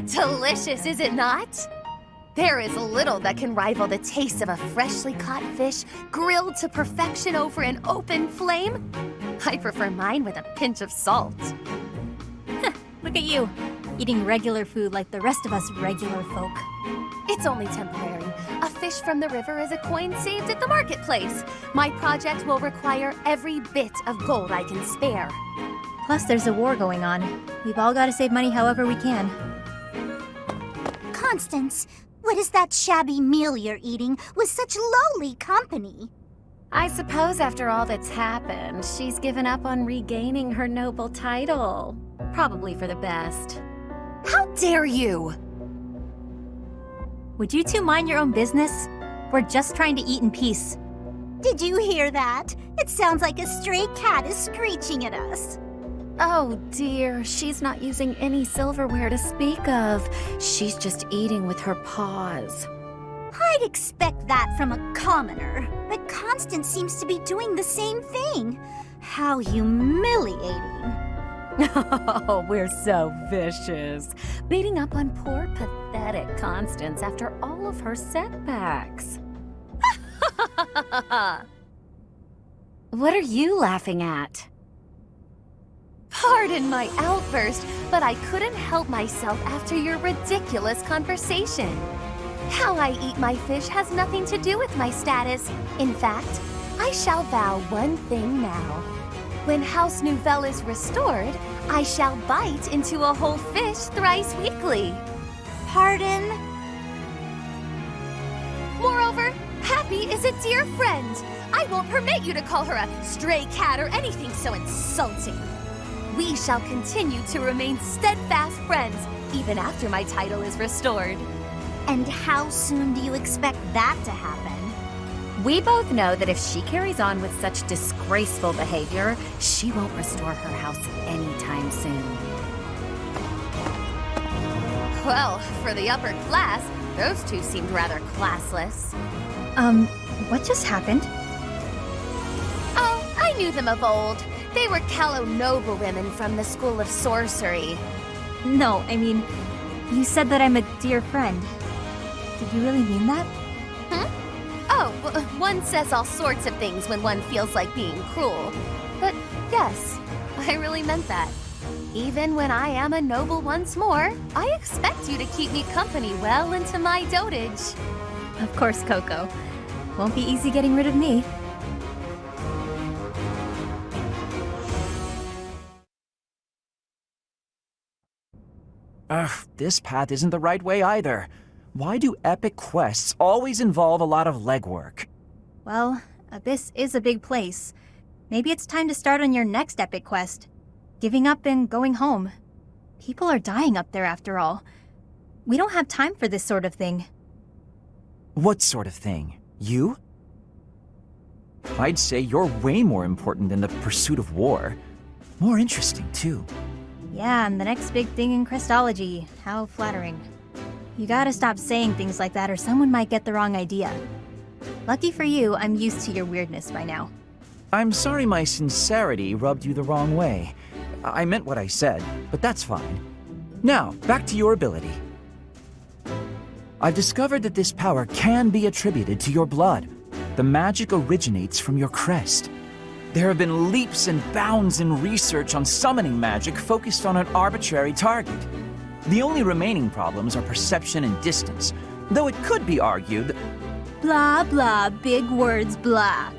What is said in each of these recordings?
Delicious, is it not? There is little that can rival the taste of a freshly caught fish grilled to perfection over an open flame. I prefer mine with a pinch of salt. Look at you, eating regular food like the rest of us regular folk. It's only temporary. A fish from the river is a coin saved at the marketplace. My project will require every bit of gold I can spare. Plus, there's a war going on. We've all got to save money however we can. Constance, what is that shabby meal you're eating with such lowly company? I suppose after all that's happened, she's given up on regaining her noble title. Probably for the best. How dare you! Would you two mind your own business? We're just trying to eat in peace. Did you hear that? It sounds like a stray cat is screeching at us. Oh dear, she's not using any silverware to speak of. She's just eating with her paws. I'd expect that from a commoner, but Constance seems to be doing the same thing. How humiliating. Oh, we're so vicious. Beating up on poor, pathetic Constance after all of her setbacks. What are you laughing at? Pardon my outburst, but I couldn't help myself after your ridiculous conversation. How I eat my fish has nothing to do with my status. In fact, I shall vow one thing now. When House Nouvelle is restored, I shall bite into a whole fish thrice weekly. Pardon? Moreover, Happy is a dear friend. I won't permit you to call her a stray cat or anything so insulting. We shall continue to remain steadfast friends, even after my title is restored. And how soon do you expect that to happen? We both know that if she carries on with such disgraceful behavior, she won't restore her house anytime soon. Well, for the upper class, those two seemed rather classless. What just happened? Oh, I knew them of old. They were Callow noblewomen from the School of Sorcery. No, I mean, you said that I'm a dear friend. Did you really mean that? Oh, one says all sorts of things when one feels like being cruel. But yes, I really meant that. Even when I am a noble once more, I expect you to keep me company well into my dotage. Of course, Coco. Won't be easy getting rid of me. Ugh, this path isn't the right way either. Why do epic quests always involve a lot of legwork? Well, Abyss is a big place. Maybe it's time to start on your next epic quest. Giving up and going home. People are dying up there after all. We don't have time for this sort of thing. What sort of thing? You? I'd say you're way more important than the pursuit of war. More interesting, too. Yeah, and the next big thing in Crestology. How flattering. You gotta stop saying things like that or someone might get the wrong idea. Lucky for you, I'm used to your weirdness by now. I'm sorry my sincerity rubbed you the wrong way. I meant what I said, but that's fine. Now, back to your ability. I've discovered that this power can be attributed to your blood. The magic originates from your crest. There have been leaps and bounds in research on summoning magic focused on an arbitrary target. The only remaining problems are perception and distance, though it could be argued that... Blah, blah, big words, blah.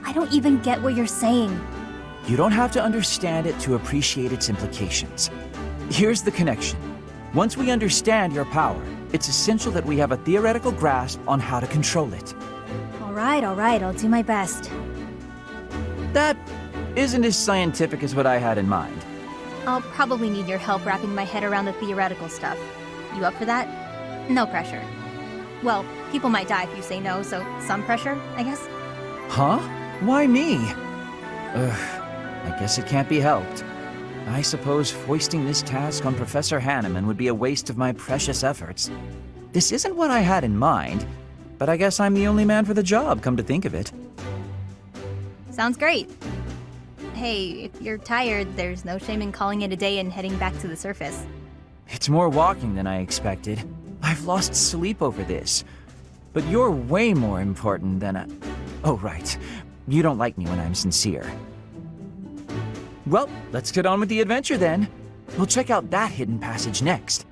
I don't even get what you're saying. You don't have to understand it to appreciate its implications. Here's the connection. Once we understand your power, it's essential that we have a theoretical grasp on how to control it. All right, I'll do my best. That isn't as scientific as what I had in mind. I'll probably need your help wrapping my head around the theoretical stuff. You up for that? No pressure. Well, people might die if you say no, so some pressure, I guess. Huh? Why me? I guess it can't be helped. I suppose foisting this task on Professor Hanneman would be a waste of my precious efforts. This isn't what I had in mind, but I guess I'm the only man for the job, come to think of it. Sounds great. Hey, if you're tired, there's no shame in calling it a day and heading back to the surface. It's more walking than I expected. I've lost sleep over this. But you're way more important than a... Oh, right. You don't like me when I'm sincere. Well, let's get on with the adventure then. We'll check out that hidden passage next.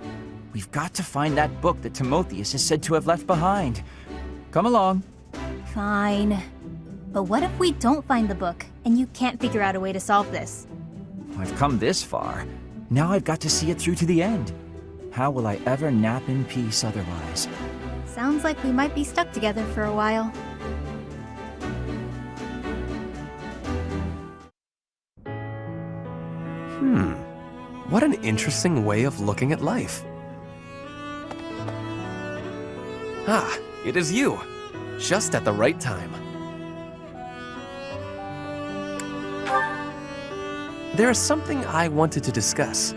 We've got to find that book that Timotheus is said to have left behind. Come along. Fine. But what if we don't find the book, and you can't figure out a way to solve this? I've come this far. Now I've got to see it through to the end. How will I ever nap in peace otherwise? Sounds like we might be stuck together for a while. What an interesting way of looking at life. Ah, it is you. Just at the right time. There is something I wanted to discuss.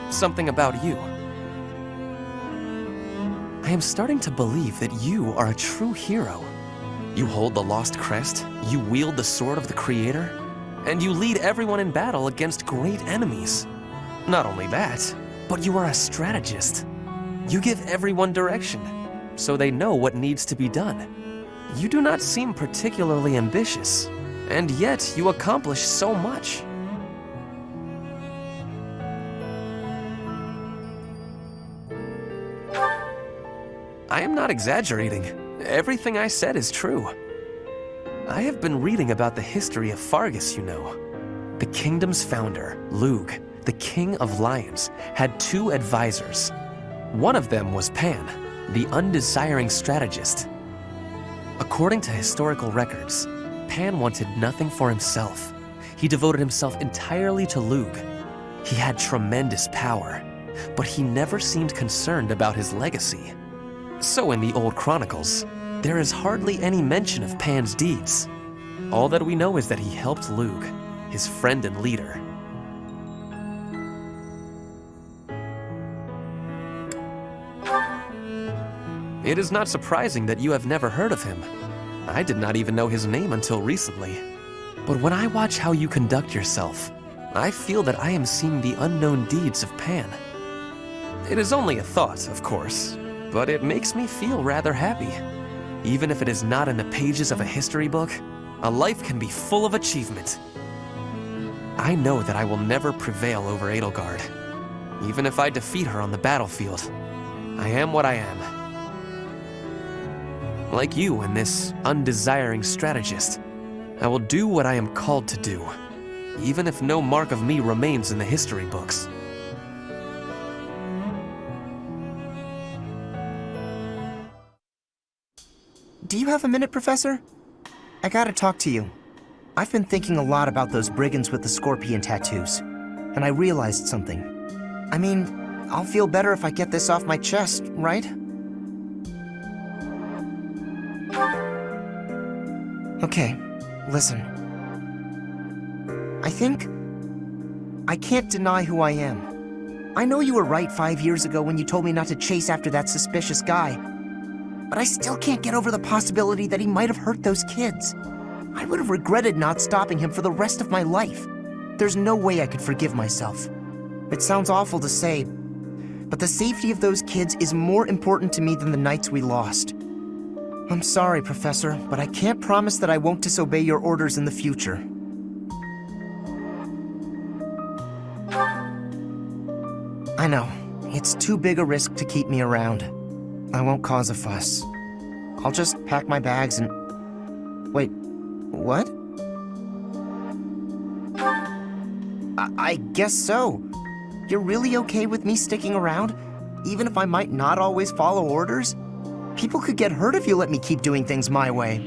Something about you. I am starting to believe that you are a true hero. You hold the Lost Crest, you wield the Sword of the Creator, and you lead everyone in battle against great enemies. Not only that, but you are a strategist. You give everyone direction, so they know what needs to be done. You do not seem particularly ambitious, and yet you accomplish so much. I am not exaggerating. Everything I said is true. I have been reading about the history of Faerghus, you know. The kingdom's founder, Lugh, the king of lions, had 2 advisors. One of them was Pan, the undesiring strategist. According to historical records, Pan wanted nothing for himself. He devoted himself entirely to Lugh. He had tremendous power, but he never seemed concerned about his legacy. So in the old chronicles, there is hardly any mention of Pan's deeds. All that we know is that he helped Lugh, his friend and leader. It is not surprising that you have never heard of him. I did not even know his name until recently. But when I watch how you conduct yourself, I feel that I am seeing the unknown deeds of Pan. It is only a thought, of course, but it makes me feel rather happy. Even if it is not in the pages of a history book, a life can be full of achievement. I know that I will never prevail over Edelgard. Even if I defeat her on the battlefield, I am what I am. Like you and this undesiring strategist, I will do what I am called to do, even if no mark of me remains in the history books. Do you have a minute, Professor? I gotta talk to you. I've been thinking a lot about those brigands with the scorpion tattoos, and I realized something. I mean, I'll feel better if I get this off my chest, right? Okay, listen. I can't deny who I am. I know you were right 5 years ago when you told me not to chase after that suspicious guy. But I still can't get over the possibility that he might have hurt those kids. I would have regretted not stopping him for the rest of my life. There's no way I could forgive myself. It sounds awful to say, but the safety of those kids is more important to me than the knights we lost. I'm sorry, Professor, but I can't promise that I won't disobey your orders in the future. I know, it's too big a risk to keep me around. I won't cause a fuss. I'll just pack my bags and... Wait, what? I guess so. You're really okay with me sticking around? Even if I might not always follow orders? People could get hurt if you let me keep doing things my way.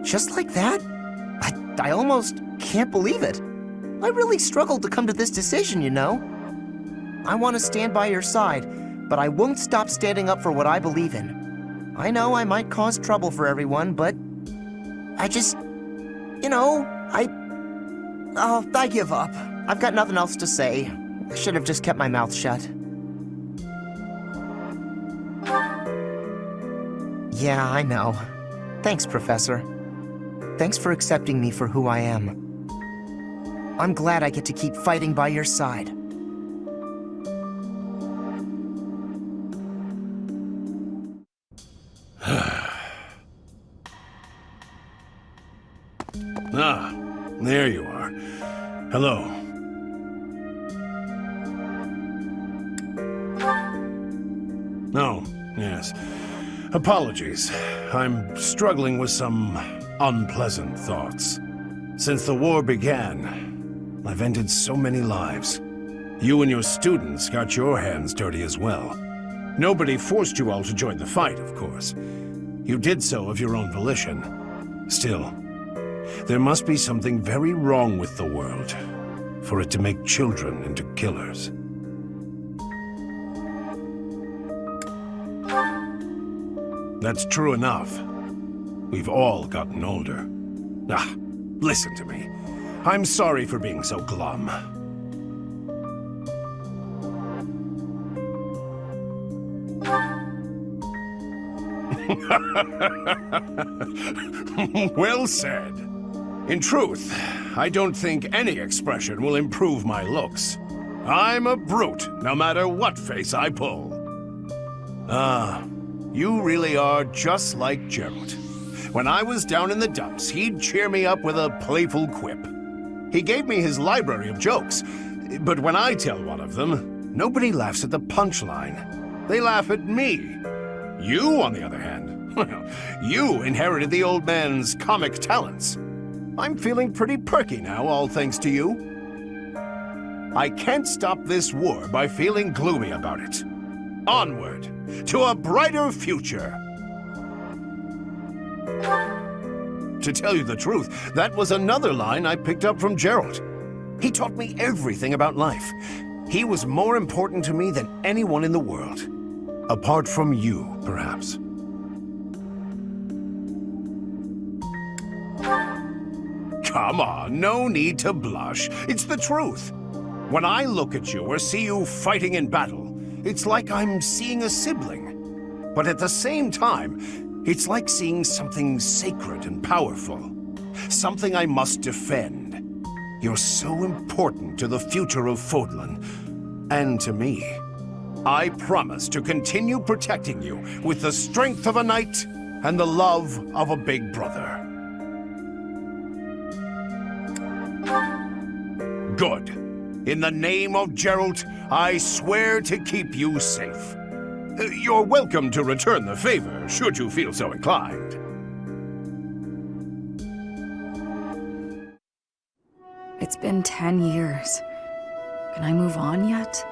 Just like that? I almost can't believe it. I really struggled to come to this decision, you know? I want to stand by your side, but I won't stop standing up for what I believe in. I know I might cause trouble for everyone, but I just, I give up. I've got nothing else to say. I should have just kept my mouth shut. Yeah, I know. Thanks, Professor. Thanks for accepting me for who I am. I'm glad I get to keep fighting by your side. Ah, there you are. Hello. Oh, yes. Apologies. I'm struggling with some unpleasant thoughts. Since the war began, I've ended so many lives. You and your students got your hands dirty as well. Nobody forced you all to join the fight, of course. You did so of your own volition. Still, there must be something very wrong with the world for it to make children into killers. That's true enough. We've all gotten older. Ah, listen to me. I'm sorry for being so glum. Well said. In truth, I don't think any expression will improve my looks. I'm a brute, no matter what face I pull. Ah, you really are just like Gerald. When I was down in the dumps, he'd cheer me up with a playful quip. He gave me his library of jokes, but when I tell one of them, nobody laughs at the punchline. They laugh at me. You, on the other hand, well, you inherited the old man's comic talents. I'm feeling pretty perky now, all thanks to you. I can't stop this war by feeling gloomy about it. Onward, to a brighter future. To tell you the truth, that was another line I picked up from Gerald. He taught me everything about life. He was more important to me than anyone in the world. Apart from you, perhaps. Come on, no need to blush. It's the truth. When I look at you or see you fighting in battle, it's like I'm seeing a sibling. But at the same time, it's like seeing something sacred and powerful. Something I must defend. You're so important to the future of Fodlan. And to me. I promise to continue protecting you with the strength of a knight and the love of a big brother. Good. In the name of Gerald, I swear to keep you safe. You're welcome to return the favor, should you feel so inclined. It's been 10 years. Can I move on yet?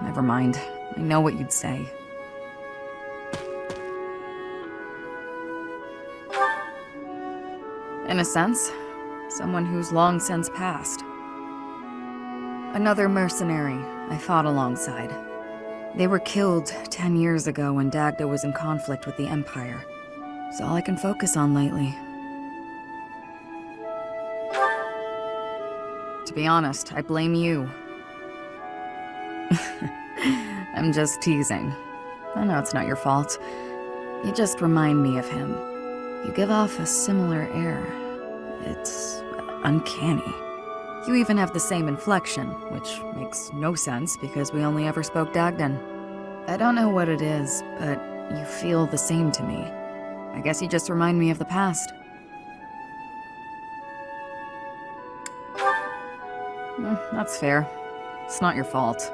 Never mind. I know what you'd say. In a sense, someone who's long since passed. Another mercenary I fought alongside. They were killed 10 years ago when Dagda was in conflict with the Empire. It's all I can focus on lately. To be honest, I blame you. I'm just teasing. I know it's not your fault. You just remind me of him. You give off a similar air. It's uncanny. You even have the same inflection, which makes no sense because we only ever spoke Dagdan. I don't know what it is, but you feel the same to me. I guess you just remind me of the past. That's fair. It's not your fault.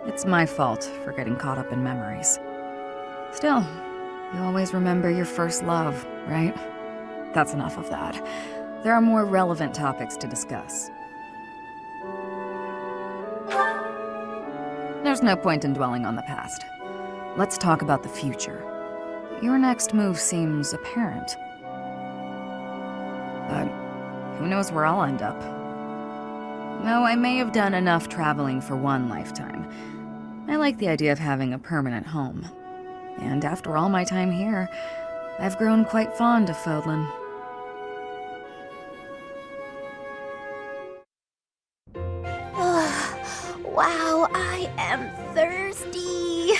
It's my fault for getting caught up in memories. Still, you always remember your first love, right? That's enough of that. There are more relevant topics to discuss. There's no point in dwelling on the past. Let's talk about the future. Your next move seems apparent. But who knows where I'll end up? Though I may have done enough traveling for one lifetime, I like the idea of having a permanent home. And after all my time here, I've grown quite fond of Fodlan. Wow, I am thirsty.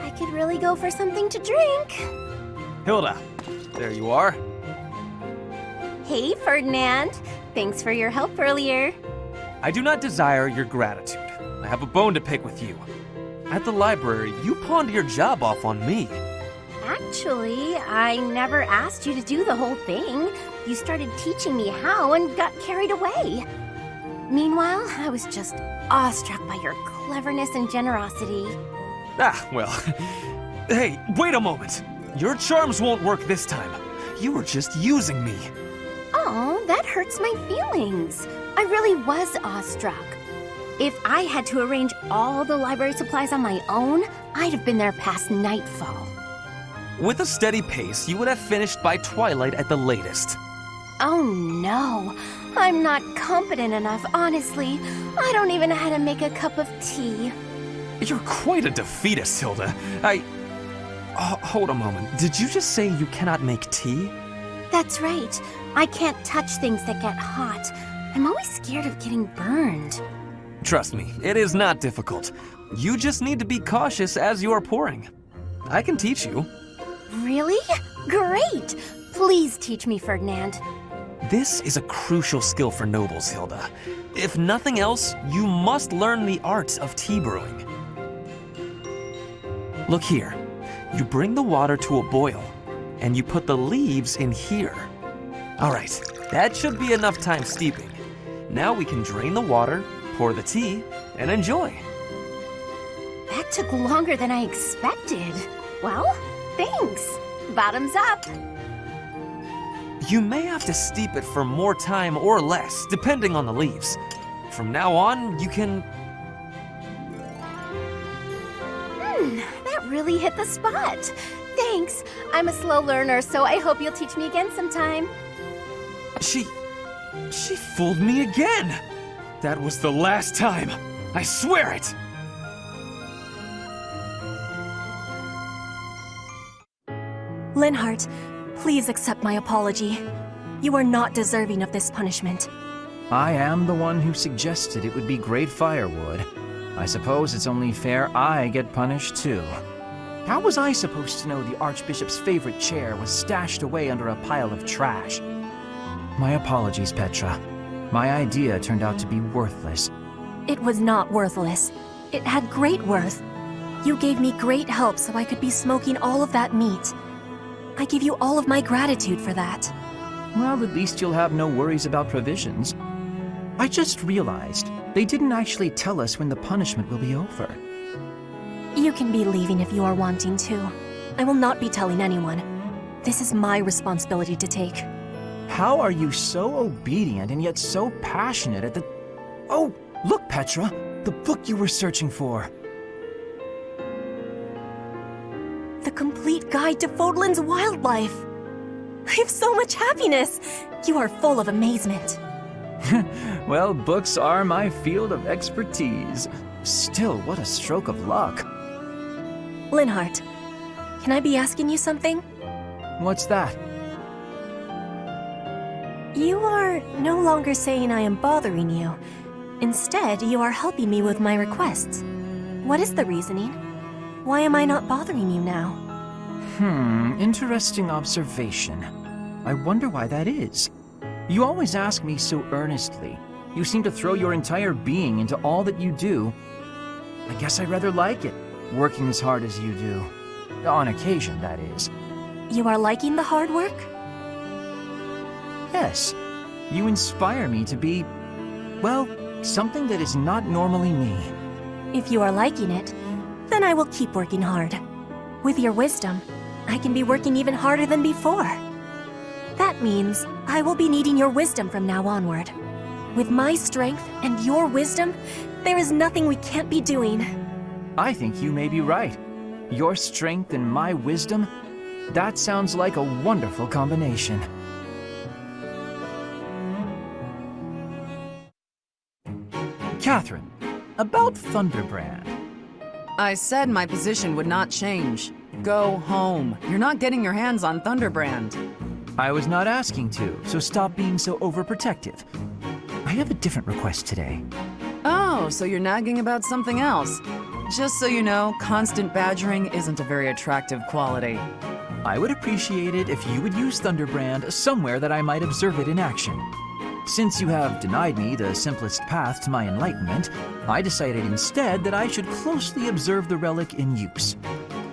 I could really go for something to drink. Hilda, there you are. Hey, Ferdinand. Thanks for your help earlier. I do not desire your gratitude. I have a bone to pick with you. At the library, you pawned your job off on me. Actually, I never asked you to do the whole thing. You started teaching me how and got carried away. Meanwhile, I was just awestruck by your cleverness and generosity. Ah, well. Hey, wait a moment. Your charms won't work this time. You were just using me. Oh, that hurts my feelings. I really was awestruck. If I had to arrange all the library supplies on my own, I'd have been there past nightfall. With a steady pace, you would have finished by twilight at the latest. Oh no, I'm not competent enough, honestly. I don't even know how to make a cup of tea. You're quite a defeatist, Hilda. Hold a moment. Did you just say you cannot make tea? That's right. I can't touch things that get hot. I'm always scared of getting burned. Trust me, it is not difficult. You just need to be cautious as you are pouring. I can teach you. Really? Great! Please teach me, Ferdinand. This is a crucial skill for nobles, Hilda. If nothing else, you must learn the art of tea brewing. Look here. You bring the water to a boil, and you put the leaves in here. All right, that should be enough time steeping. Now we can drain the water, pour the tea, and enjoy. That took longer than I expected. Well, thanks. Bottoms up. You may have to steep it for more time or less, depending on the leaves. From now on, you can... That really hit the spot. Thanks. I'm a slow learner, so I hope you'll teach me again sometime. She fooled me again. That was the last time. I swear it. Linhardt, please accept my apology. You are not deserving of this punishment. I am the one who suggested it would be great firewood. I suppose it's only fair I get punished too. How was I supposed to know the Archbishop's favorite chair was stashed away under a pile of trash? My apologies, Petra. My idea turned out to be worthless. It was not worthless. It had great worth. You gave me great help so I could be smoking all of that meat. I give you all of my gratitude for that. Well, at least you'll have no worries about provisions. I just realized they didn't actually tell us when the punishment will be over. You can be leaving if you are wanting to. I will not be telling anyone. This is my responsibility to take. How are you so obedient and yet so passionate at the... Oh, look, Petra! The book you were searching for! The Complete Guide to Fodlan's Wildlife! I have so much happiness! You are full of amazement. Well, books are my field of expertise. Still, what a stroke of luck. Linhardt, can I be asking you something? What's that? You are no longer saying I am bothering you. Instead, you are helping me with my requests. What is the reasoning? Why am I not bothering you now? Interesting observation. I wonder why that is. You always ask me so earnestly. You seem to throw your entire being into all that you do. I guess I rather like it, working as hard as you do. On occasion, that is. You are liking the hard work? Yes. You inspire me to be, well, something that is not normally me. If you are liking it, then I will keep working hard. With your wisdom, I can be working even harder than before. That means I will be needing your wisdom from now onward. With my strength and your wisdom, there is nothing we can't be doing. I think you may be right. Your strength and my wisdom, that sounds like a wonderful combination. Catherine, about Thunderbrand. I said my position would not change. Go home. You're not getting your hands on Thunderbrand. I was not asking to, so stop being so overprotective. I have a different request today. Oh, so you're nagging about something else. Just so you know, constant badgering isn't a very attractive quality. I would appreciate it if you would use Thunderbrand somewhere that I might observe it in action. Since you have denied me the simplest path to my enlightenment, I decided instead that I should closely observe the relic in use.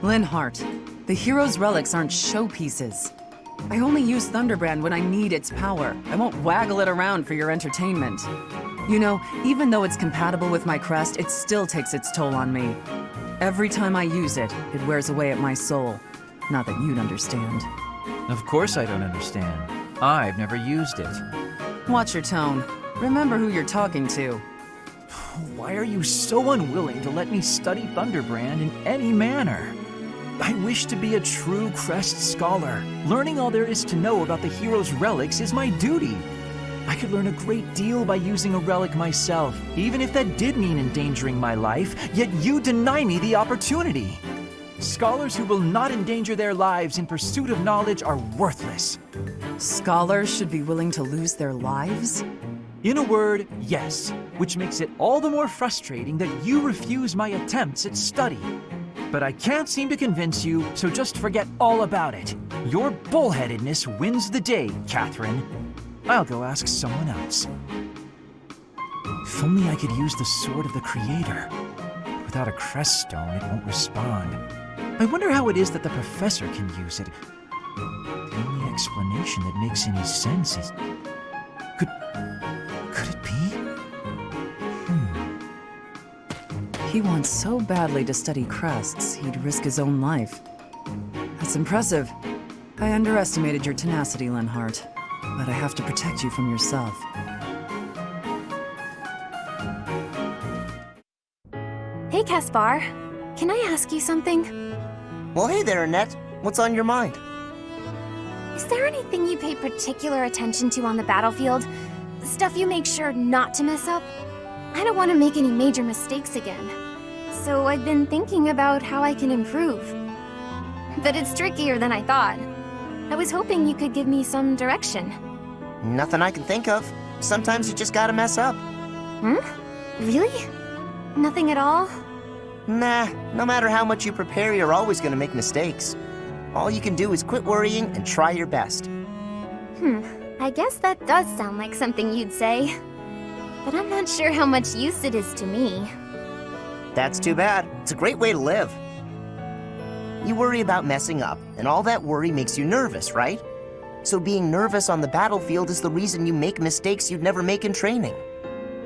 Linhardt, the hero's relics aren't showpieces. I only use Thunderbrand when I need its power. I won't waggle it around for your entertainment. You know, even though it's compatible with my crest, it still takes its toll on me. Every time I use it, it wears away at my soul. Not that you'd understand. Of course I don't understand. I've never used it. Watch your tone. Remember who you're talking to. Why are you so unwilling to let me study Thunderbrand in any manner? I wish to be a true Crest scholar. Learning all there is to know about the hero's relics is my duty. I could learn a great deal by using a relic myself, even if that did mean endangering my life, yet you deny me the opportunity. Scholars who will not endanger their lives in pursuit of knowledge are worthless. Scholars should be willing to lose their lives? In a word, yes, which makes it all the more frustrating that you refuse my attempts at study. But I can't seem to convince you, so just forget all about it. Your bullheadedness wins the day, Catherine. I'll go ask someone else. If only I could use the Sword of the Creator. Without a crest stone, it won't respond. I wonder how it is that the professor can use it. The only explanation that makes any sense is... Could it be? He wants so badly to study crests, he'd risk his own life. That's impressive. I underestimated your tenacity, Linhardt. But I have to protect you from yourself. Hey, Caspar. Can I ask you something? Well, hey there, Annette. What's on your mind? Is there anything you pay particular attention to on the battlefield? Stuff you make sure not to mess up? I don't want to make any major mistakes again. So I've been thinking about how I can improve. But it's trickier than I thought. I was hoping you could give me some direction. Nothing I can think of. Sometimes you just gotta mess up. Really? Nothing at all? Nah, no matter how much you prepare, you're always gonna make mistakes. All you can do is quit worrying and try your best. I guess that does sound like something you'd say. But I'm not sure how much use it is to me. That's too bad. It's a great way to live. You worry about messing up, and all that worry makes you nervous, right? So being nervous on the battlefield is the reason you make mistakes you'd never make in training.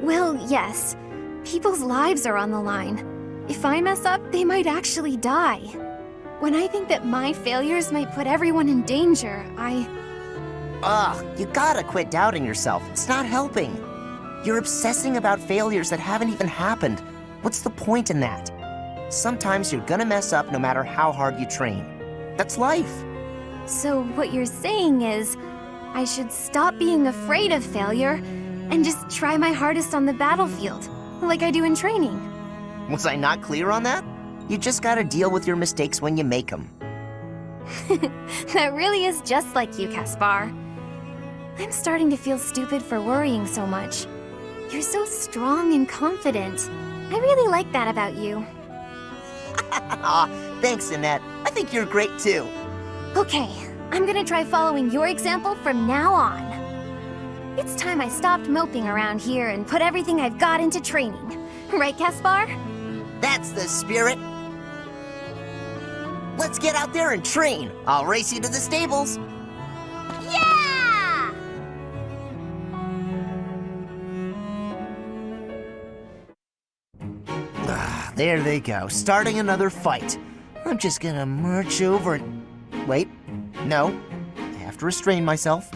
Well, yes. People's lives are on the line. If I mess up, they might actually die. When I think that my failures might put everyone in danger, You gotta quit doubting yourself. It's not helping. You're obsessing about failures that haven't even happened. What's the point in that? Sometimes you're gonna mess up no matter how hard you train. That's life. So what you're saying is, I should stop being afraid of failure and just try my hardest on the battlefield, like I do in training. Was I not clear on that? You just gotta deal with your mistakes when you make them. That really is just like you, Caspar. I'm starting to feel stupid for worrying so much. You're so strong and confident. I really like that about you. Aw, thanks, Annette. I think you're great too. Okay, I'm gonna try following your example from now on. It's time I stopped moping around here and put everything I've got into training. Right, Caspar? That's the spirit. Let's get out there and train. I'll race you to the stables. Yeah! There they go, starting another fight. I'm just gonna march over and... Wait, no. I have to restrain myself.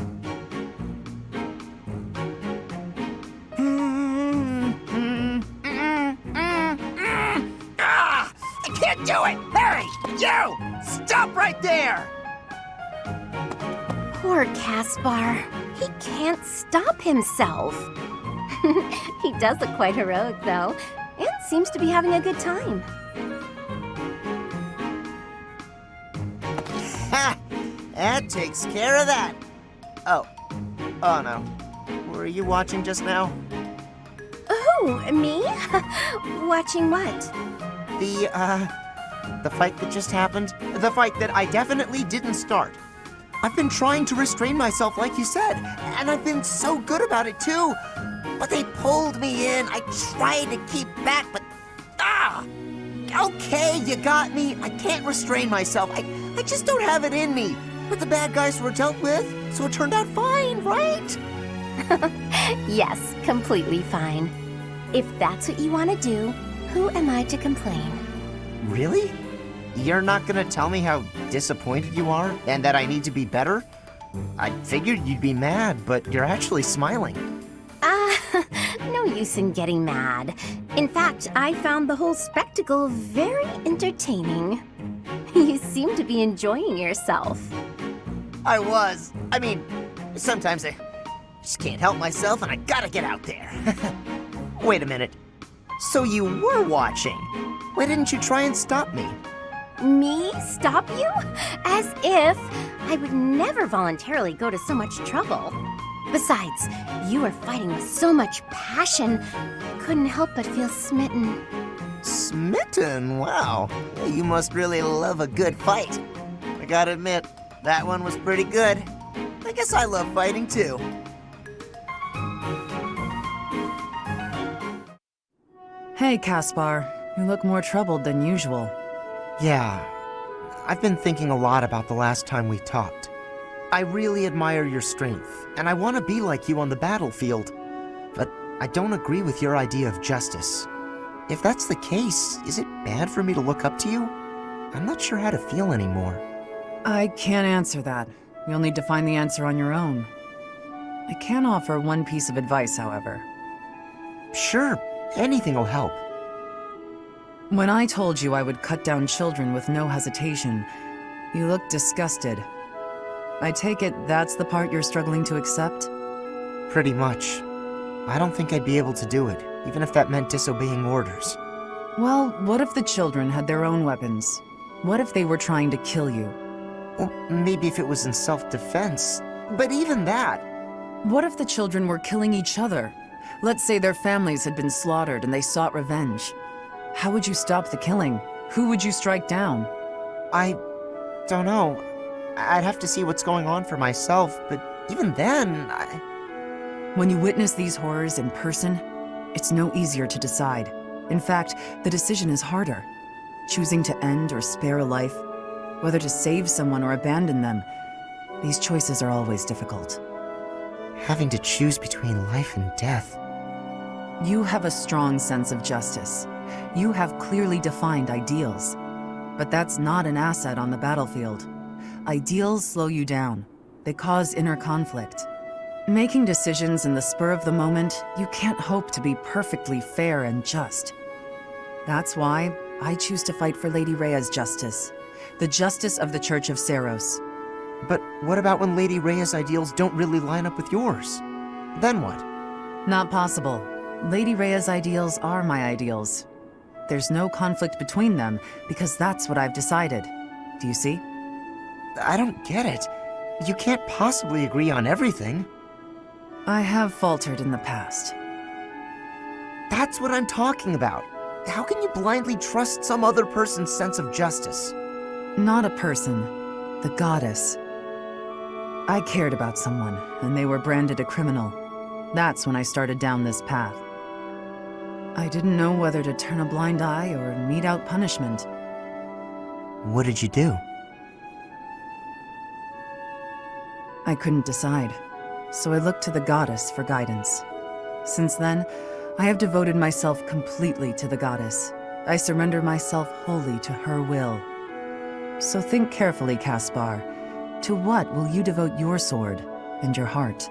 I can't do it! Hurry! You! Stop right there! Poor Caspar. He can't stop himself. He does look quite heroic, though, and seems to be having a good time. Ha! That takes care of that. Oh no. Were you watching just now? Oh, me? Watching what? The fight that just happened? The fight that I definitely didn't start. I've been trying to restrain myself like you said, and I've been so good about it too. But they pulled me in. I tried to keep back, but okay, you got me. I can't restrain myself. I just don't have it in me. But the bad guys were dealt with, so it turned out fine, right? Yes, completely fine. If that's what you want to do, who am I to complain? Really? You're not gonna tell me how disappointed you are and that I need to be better? I figured you'd be mad, but you're actually smiling. No use in getting mad. In fact, I found the whole spectacle very entertaining. You seem to be enjoying yourself. I was. I mean, sometimes I just can't help myself and I gotta get out there. Wait a minute. So you were watching? Why didn't you try and stop me? Me? Stop you? As if I would never voluntarily go to so much trouble. Besides, you were fighting with so much passion, I couldn't help but feel smitten. Smitten? Wow. You must really love a good fight. I gotta admit, that one was pretty good. I guess I love fighting too. Hey, Caspar. You look more troubled than usual. Yeah, I've been thinking a lot about the last time we talked. I really admire your strength, and I want to be like you on the battlefield. But I don't agree with your idea of justice. If that's the case, is it bad for me to look up to you? I'm not sure how to feel anymore. I can't answer that. You'll need to find the answer on your own. I can offer one piece of advice, however. Sure, anything will help. When I told you I would cut down children with no hesitation, you looked disgusted. I take it that's the part you're struggling to accept? Pretty much. I don't think I'd be able to do it, even if that meant disobeying orders. Well, what if the children had their own weapons? What if they were trying to kill you? Well, maybe if it was in self-defense, but even that... What if the children were killing each other? Let's say their families had been slaughtered and they sought revenge. How would you stop the killing? Who would you strike down? I don't know. I'd have to see what's going on for myself, but even then, When you witness these horrors in person, it's no easier to decide. In fact, the decision is harder. Choosing to end or spare a life, whether to save someone or abandon them, these choices are always difficult. Having to choose between life and death. You have a strong sense of justice. You have clearly defined ideals. But that's not an asset on the battlefield. Ideals slow you down. They cause inner conflict. Making decisions in the spur of the moment, you can't hope to be perfectly fair and just. That's why I choose to fight for Lady Rhea's justice. The justice of the Church of Seiros. But what about when Lady Rhea's ideals don't really line up with yours? Then what? Not possible. Lady Rhea's ideals are my ideals. There's no conflict between them, because that's what I've decided. Do you see? I don't get it. You can't possibly agree on everything. I have faltered in the past. That's what I'm talking about. How can you blindly trust some other person's sense of justice? Not a person. The goddess. I cared about someone, and they were branded a criminal. That's when I started down this path. I didn't know whether to turn a blind eye or mete out punishment. What did you do? I couldn't decide, so I looked to the goddess for guidance. Since then, I have devoted myself completely to the goddess. I surrender myself wholly to her will. So think carefully, Caspar. To what will you devote your sword and your heart?